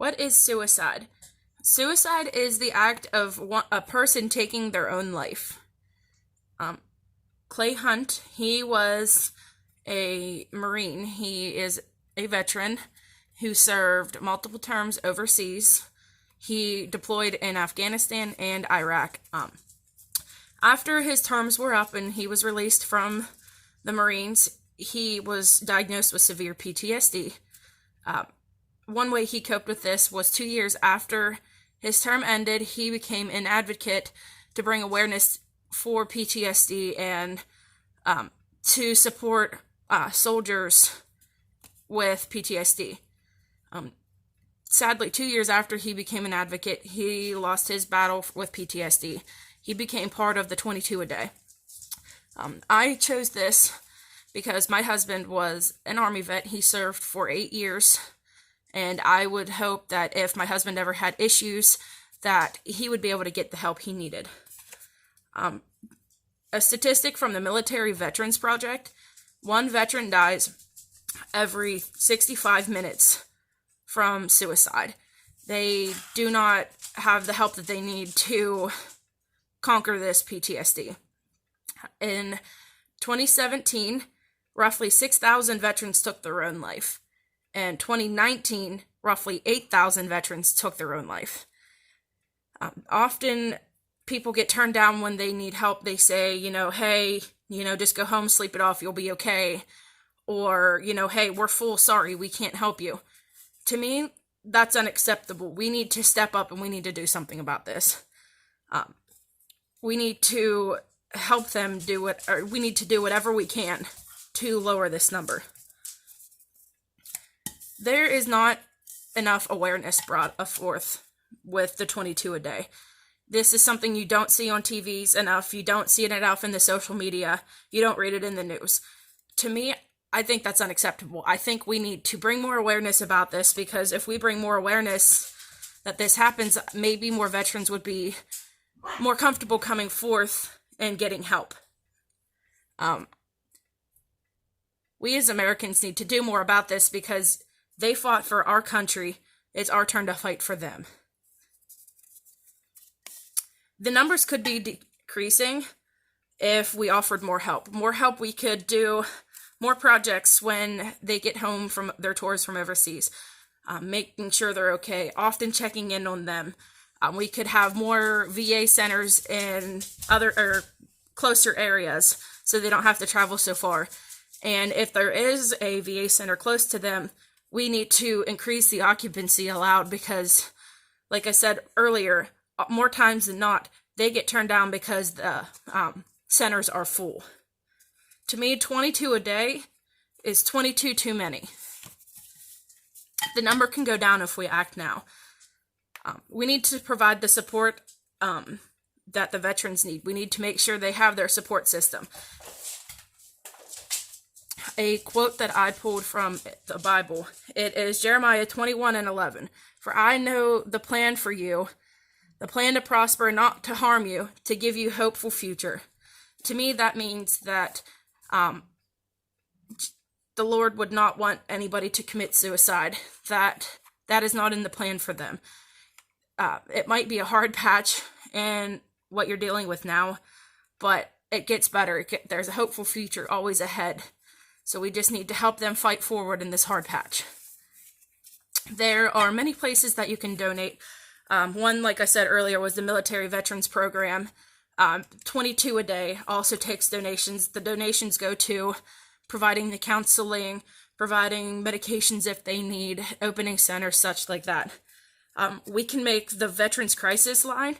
What is suicide? Suicide is the act of a person taking their own life. Clay Hunt, he was a Marine. He is a veteran who served multiple terms overseas. He deployed in Afghanistan and Iraq. After his terms were up and he was released from the Marines, he was diagnosed with severe PTSD. One way he coped with this was 2 years after his term ended, he became an advocate to bring awareness for PTSD and to support soldiers with PTSD. Sadly, 2 years after he became an advocate, he lost his battle with PTSD. He became part of the 22 a day. I chose this because my husband was an Army vet. He served for 8 years, and I would hope that if my husband ever had issues, that he would be able to get the help he needed. A statistic from the Military Veterans Project, one veteran dies every 65 minutes from suicide. They do not have the help that they need to conquer this PTSD. In 2017, roughly 6,000 veterans took their own life. In 2019, roughly 8,000 veterans took their own life. Often people get turned down when they need help. They say, hey, just go home, sleep it off, you'll be okay. Or, hey, we're full, sorry, we can't help you. To me, that's unacceptable. We need to step up and we need to do something about this. We need to help them we need to do whatever we can to lower this number. There is not enough awareness brought forth with the 22 a day. This is something you don't see on TVs enough. You don't see it enough in the social media. You don't read it in the news. To me, I think that's unacceptable. I think we need to bring more awareness about this, because if we bring more awareness that this happens, maybe more veterans would be more comfortable coming forth and getting help. We as Americans need to do more about this, because they fought for our country. It's our turn to fight for them. The numbers could be decreasing if we offered more help. More help, we could do more projects when they get home from their tours from overseas, making sure they're okay, often checking in on them. We could have more VA centers in other or closer areas so they don't have to travel so far. And if there is a VA center close to them, we need to increase the occupancy allowed, because, like I said earlier, more times than not, they get turned down because the centers are full. To me, 22 a day is 22 too many. The number can go down if we act now. We need to provide the support that the veterans need. We need to make sure they have their support system. A quote that I pulled from the Bible, it is Jeremiah 21:11. For I know the plan for you, the plan to prosper, not to harm you, to give you hopeful future. To me, that means that the Lord would not want anybody to commit suicide. That is not in the plan for them. It might be a hard patch in what you're dealing with now, but it gets better. There's a hopeful future always ahead. So we just need to help them fight forward in this hard patch. There are many places that you can donate. One, like I said earlier, was the Military Veterans Program. 22 a day also takes donations. The donations go to providing the counseling, providing medications if they need, opening centers, such like that. We can make the Veterans Crisis Line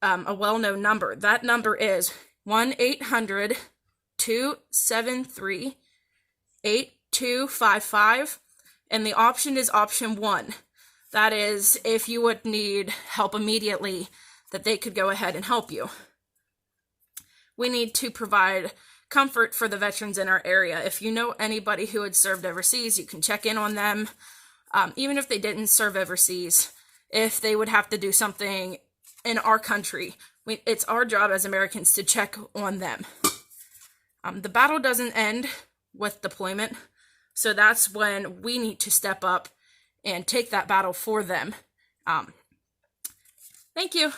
a well-known number. That number is 1-800-273-8255, and the option is option 1. That is, if you would need help immediately, that they could go ahead and help you. We need to provide comfort for the veterans in our area. If you know anybody who had served overseas, you can check in on them. Even if they didn't serve overseas, if they would have to do something in our country, it's our job as Americans to check on them. The battle doesn't end with deployment, so that's when we need to step up and take that battle for them. Thank you.